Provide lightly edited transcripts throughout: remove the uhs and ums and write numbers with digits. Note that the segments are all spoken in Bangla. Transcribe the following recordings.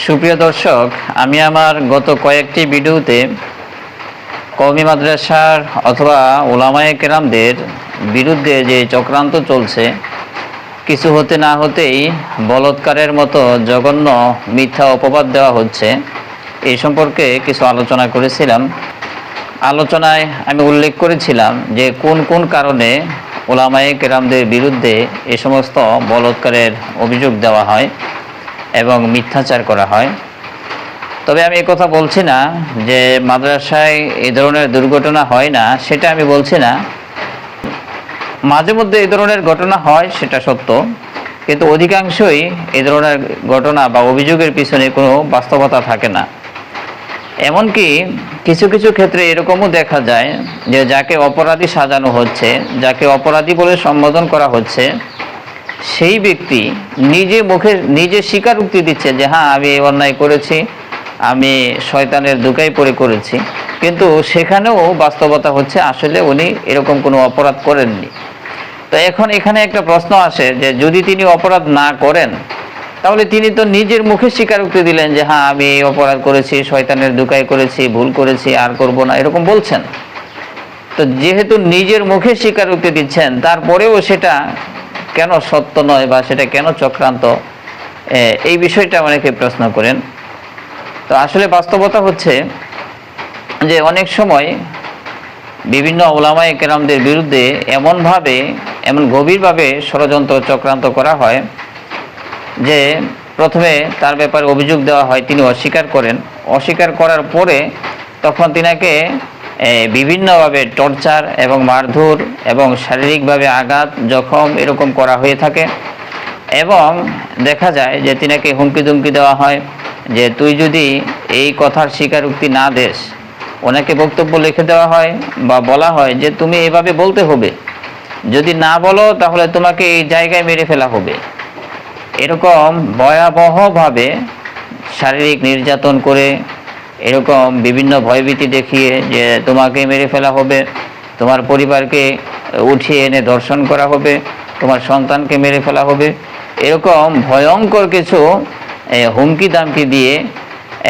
সুপ্রিয় দর্শক, আমি আমার গত কয়েকটি ভিডিওতে কওমি মাদ্রাসার অথবা উলামায়ে কেরামদের বিরুদ্ধে যে চক্রান্ত চলছে, কিছু হতে না হতেই বলৎকারের মতো জঘন্য মিথ্যা অপবাদ দেওয়া হচ্ছে, এই সম্পর্কে কিছু আলোচনা করেছিলাম। আলোচনায় আমি উল্লেখ করেছিলাম যে কোন কোন কারণে উলামায়ে কেরামদের বিরুদ্ধে এ সমস্ত বলৎকারের অভিযোগ দেওয়া হয় এবং মিথ্যাচার করা হয়। তবে আমি কথা বলছি না যে মাদ্রাসায় এই ধরনের দুর্ঘটনা হয় না, সেটা আমি বলছি না। মাঝে মধ্যে এই ধরনের ঘটনা হয়, সেটা সত্য, কিন্তু অধিকাংশই এই ধরনের ঘটনা বা অভিযোগের পিছনে কোনো বাস্তবতা থাকে না। এমনকি কিছু কিছু ক্ষেত্রে এরকমও দেখা যায় যে যাকে অপরাধী সাজানো হচ্ছে, যাকে অপরাধী বলে সম্বোধন করা হচ্ছে, সেই ব্যক্তি নিজে স্বীকারোক্তি দিচ্ছে যে হ্যাঁ, আমি এই অন্যায় করেছি, আমি শয়তানের ধোঁকায় পড়ে করেছি, কিন্তু সেখানেও বাস্তবতা হচ্ছে আসলে উনি এরকম কোনো অপরাধ করেননি। তো এখন এখানে একটা প্রশ্ন আসে যে যদি তিনি অপরাধ না করেন, তাহলে তিনি তো নিজের মুখে স্বীকারোক্তি দিলেন যে হ্যাঁ, আমি এই অপরাধ করেছি, শয়তানের ধোঁকায় করেছি, ভুল করেছি, আর করব না, এরকম বলছেন। তো যেহেতু নিজের মুখে স্বীকারোক্তি দিচ্ছেন, তারপরেও সেটা কেন সত্য নয় বা সেটা কেন চক্রান্ত, এই বিষয়টা অনেকে প্রশ্ন করেন। তো আসলে বাস্তবতা হচ্ছে যে অনেক সময় বিভিন্ন উলামায়ে কেরামদের বিরুদ্ধে এমন গভীরভাবে ষড়যন্ত্র চক্রান্ত করা হয় যে প্রথমে তার ব্যাপারে অভিযোগ দেওয়া হয়, তিনি অস্বীকার করেন। অস্বীকার করার পরে তখন তিনাকে বিভিন্নভাবে টর্চার এবং মারধর এবং শারীরিকভাবে আঘাত, জখম এরকম করা হয়ে থাকে। এবং দেখা যায় যে তিনাকে হুমকি ধুমকি দেওয়া হয় যে তুই যদি এই কথার স্বীকারোক্তি না দেস, ওনাকে বক্তব্য লিখে দেওয়া হয় বা বলা হয় যে তুমি এভাবে বলতে হবে, যদি না বলো তাহলে তোমাকে এই জায়গায় মেরে ফেলা হবে। এরকম ভয়াবহভাবে শারীরিক নির্যাতন করে, এরকম বিভিন্ন ভয়ভীতি দেখিয়ে যে তোমাকে মেরে ফেলা হবে, তোমার পরিবারকে উঠিয়ে এনে ধর্ষণ করা হবে, তোমার সন্তানকে মেরে ফেলা হবে, এরকম ভয়ঙ্কর কিছু হুমকি দামকি দিয়ে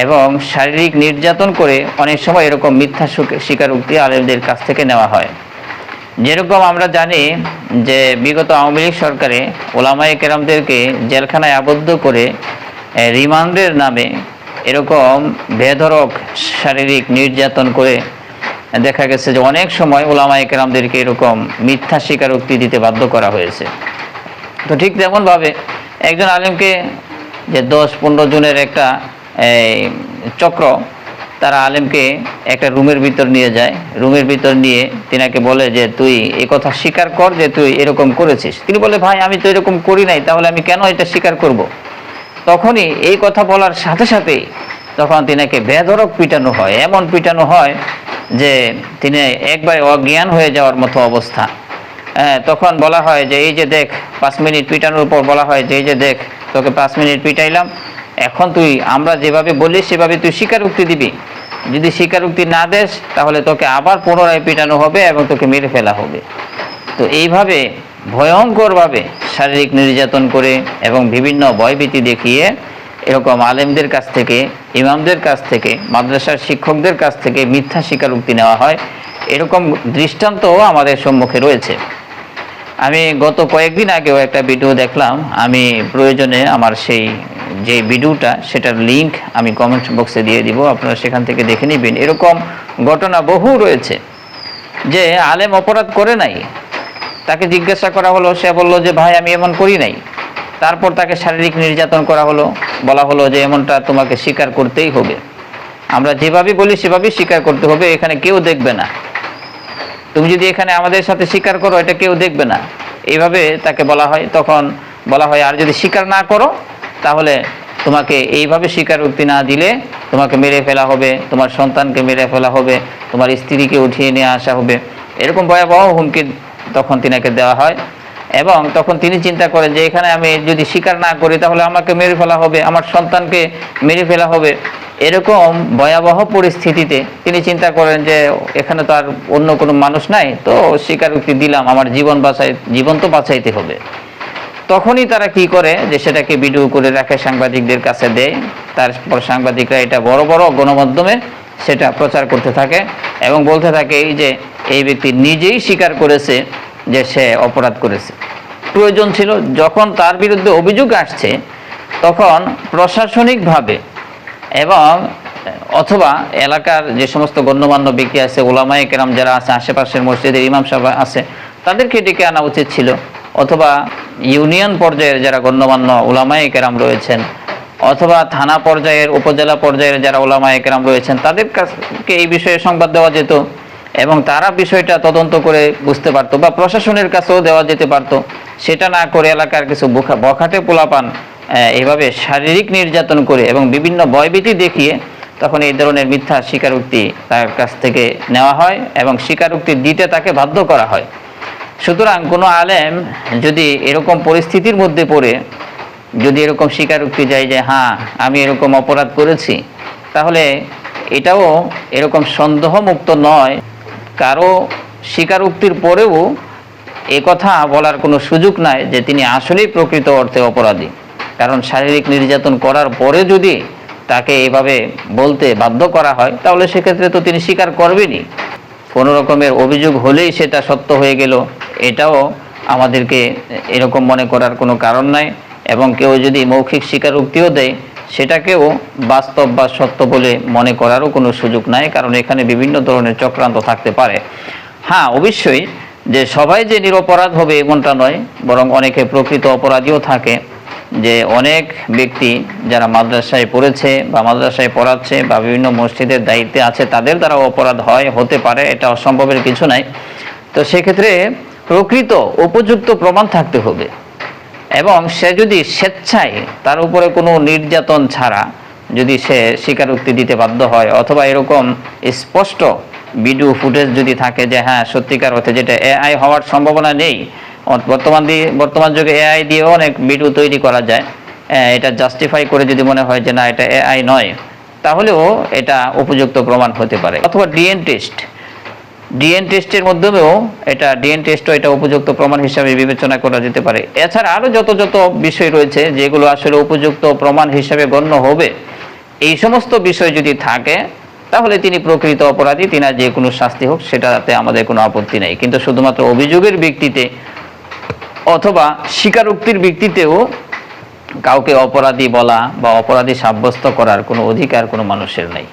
এবং শারীরিক নির্যাতন করে অনেক সময় এরকম মিথ্যা স্বীকারোক্তি আলেমদের কাছ থেকে নেওয়া হয়। যেরকম আমরা জানি যে বিগত আওয়ামী লীগ সরকারে উলামায়ে কেরামদেরকে জেলখানায় আবদ্ধ করে রিমান্ডের নামে এরকম বেধড়ক শারীরিক নির্যাতন করে দেখা গেছে যে অনেক সময় উলামায়ে কেরামদেরকে এরকম মিথ্যা স্বীকারোক্তি দিতে বাধ্য করা হয়েছে। তো ঠিক তেমনভাবে একজন আলেমকে যে 10-15 জনের একটা চক্র, তারা আলেমকে একটা রুমের ভিতর নিয়ে যায়। রুমের ভিতর নিয়ে তিনাকে বলে যে তুই এই কথা স্বীকার কর যে তুই এরকম করেছিস। তিনি বলে ভাই, আমি তো এরকম করি নাই, তাহলে আমি কেন এটা স্বীকার করব? তখনই এই কথা বলার সাথে সাথেই তখন তিনাকে বেধড়ক পিটানো হয়। এমন পিটানো হয় যে তিনি একবারে অজ্ঞান হয়ে যাওয়ার মতো অবস্থা। তখন বলা হয় যে এই যে দেখ, 5 মিনিট পিটানোর পর বলা হয় যে এই যে দেখ, তোকে 5 মিনিট পিটাইলাম, এখন তুই আমরা যেভাবে বলি সেভাবে তুই স্বীকারোক্তি দিবি। যদি স্বীকারোক্তি না দেস তাহলে তোকে আবার পুনরায় পিটানো হবে এবং তোকে মেরে ফেলা হবে। তো এইভাবে ভয়ঙ্করভাবে শারীরিক নির্যাতন করে এবং বিভিন্ন ভয়ভীতি দেখিয়ে এরকম আলেমদের কাছ থেকে, ইমামদের কাছ থেকে, মাদ্রাসার শিক্ষকদের কাছ থেকে মিথ্যা স্বীকারোক্তি নেওয়া হয়। এরকম দৃষ্টান্তও আমাদের সম্মুখে রয়েছে। আমি গত কয়েকদিন আগেও একটা ভিডিও দেখলাম। আমি প্রয়োজনে আমার সেই যে ভিডিওটা, সেটার লিঙ্ক আমি কমেন্ট বক্সে দিয়ে দিব, আপনারা সেখান থেকে দেখে নেবেন। এরকম ঘটনা বহু রয়েছে যে আলেম অপরাধ করে নাই, তাকে জিজ্ঞাসা করা হলো, সে বলল যে ভাই আমি এমন করি নাই। তারপর তাকে শারীরিক নির্যাতন করা হলো, বলা হলো যে এমনটা তোমাকে স্বীকার করতেই হবে, আমরা যেভাবে বলি সেভাবেই স্বীকার করতে হবে, এখানে কেউ দেখবে না, তুমি যদি এখানে আমাদের সাথে স্বীকার করো এটা কেউ দেখবে না, এইভাবে তাকে বলা হয়। তখন বলা হয় আর যদি স্বীকার না করো তাহলে তোমাকে এইভাবে স্বীকারোক্তি না দিলে তোমাকে মেরে ফেলা হবে, তোমার সন্তানকে মেরে ফেলা হবে, তোমার স্ত্রীকে উঠিয়ে নিয়ে আসা হবে। এরকম ভয়াবহ হুমকি তখন তিনাকে দেওয়া হয়। এবং তখন তিনি চিন্তা করেন যে এখানে আমি যদি স্বীকার না করি তাহলে আমাকে মেরে ফেলা হবে, আমার সন্তানকে মেরে ফেলা হবে। এরকম ভয়াবহ পরিস্থিতিতে তিনি চিন্তা করেন যে এখানে তো আর অন্য কোনো মানুষ নাই, তো স্বীকারোক্তি দিলাম, আমার জীবন তো বাঁচাইতে হবে। তখনই তারা কি করে যে সেটাকে ভিডিও করে রাখে, সাংবাদিকদের কাছে দেয়। তারপর সাংবাদিকরা এটা বড় বড় গণমাধ্যমে সেটা প্রচার করতে থাকে এবং বলতে থাকে এই যে এই ব্যক্তি নিজেই স্বীকার করেছে যে সে অপরাধ করেছে। প্রয়োজন ছিল যখন তার বিরুদ্ধে অভিযোগ আসছে তখন প্রশাসনিকভাবে এবং অথবা এলাকার যে সমস্ত গণ্যমান্য ব্যক্তি আছে, ওলামায়ে কেরাম যারা আছে, আশেপাশের মসজিদের ইমাম সাহেব আছে, তাদেরকে ডেকে আনা উচিত ছিল। অথবা ইউনিয়ন পর্যায়ের যারা গণ্যমান্য ওলামায়ে কেরাম রয়েছেন, অথবা থানা পর্যায়ের, উপজেলা পর্যায়ের যারা ওলামায়ে কেরাম রয়েছেন, তাদের কাছে এই বিষয়ে সংবাদ দেওয়া যেত এবং তারা বিষয়টা তদন্ত করে বুঝতে পারতো, বা প্রশাসনের কাছেও দেওয়া যেতে পারতো। সেটা না করে এলাকার কিছু বখাটে পোলাপান এইভাবে শারীরিক নির্যাতন করে এবং বিভিন্ন ভয়ভীতি দেখিয়ে তখন এই ধরনের মিথ্যা স্বীকারোক্তি তার কাছ থেকে নেওয়া হয় এবং স্বীকারোক্তি দিতে তাকে বাধ্য করা হয়। সুতরাং কোনো আলেম যদি এরকম পরিস্থিতির মধ্যে পড়ে যদি এরকম স্বীকারোক্তি যায় যে হ্যাঁ আমি এরকম অপরাধ করেছি, তাহলে এটাও এরকম সন্দেহমুক্ত নয়, কারো স্বীকারোক্তির পরেও এ কথা বলার কোনো সুযোগ নাই যে তিনি আসলেই প্রকৃত অর্থে অপরাধী। কারণ শারীরিক নির্যাতন করার পরে যদি তাকে এভাবে বলতে বাধ্য করা হয় তাহলে সেক্ষেত্রে তো তিনি স্বীকার করবেনই। কোনো রকমের অভিযোগ হলেই সেটা সত্য হয়ে গেল, এটাও আমাদেরকে এরকম মনে করার কোনো কারণ নাই। এবং কেউ যদি মৌখিক স্বীকারোক্তিও দেয় সেটাকেও বাস্তব বা সত্য বলে মনে করারও কোনো সুযোগ নাই, কারণ এখানে বিভিন্ন ধরনের চক্রান্ত থাকতে পারে। হ্যাঁ, অবশ্যই যে সবাই যে নিরপরাধ হবে এমনটা নয়, বরং অনেকে প্রকৃত অপরাধীও থাকে। যে অনেক ব্যক্তি যারা মাদ্রাসায় পড়েছে বা মাদ্রাসায় পড়াচ্ছে বা বিভিন্ন মসজিদের দায়িত্বে আছে, তাদের দ্বারা অপরাধ হতে পারে, এটা অসম্ভবের কিছু নাই। তো সেক্ষেত্রে প্রকৃত উপযুক্ত প্রমাণ থাকতে হবে এবং সে যদি স্বেচ্ছায় তার উপরে কোনো নির্যাতন ছাড়া যদি সে স্বীকারোক্তি দিতে বাধ্য হয়, অথবা এরকম স্পষ্ট ভিডিও ফুটেজ যদি থাকে যে হ্যাঁ সত্যিকার অর্থে, যেটা এআই হওয়ার সম্ভাবনা নেই, বর্তমান যুগে এআই দিয়েও অনেক ভিডিও তৈরি করা যায়, এটা জাস্টিফাই করে যদি মনে হয় যে না এটা এআই নয়, তাহলেও এটা উপযুক্ত প্রমাণ হতে পারে। অথবা ডিএন টেস্টের মাধ্যমেও ডিএন টেস্টও এটা উপযুক্ত প্রমাণ হিসাবে বিবেচনা করা যেতে পারে। এছাড়া আরও যত বিষয় রয়েছে যেগুলো আসলে উপযুক্ত প্রমাণ হিসাবে গণ্য হবে, এই সমস্ত বিষয় যদি থাকে তাহলে তিনি প্রকৃত অপরাধী, তিনার যে কোনো শাস্তি হোক সেটাতে আমাদের কোনো আপত্তি নেই। কিন্তু শুধুমাত্র অভিযোগের ভিত্তিতে অথবা স্বীকারোক্তির ভিত্তিতেও কাউকে অপরাধী বলা বা অপরাধী সাব্যস্ত করার কোনো অধিকার কোনো মানুষের নেই।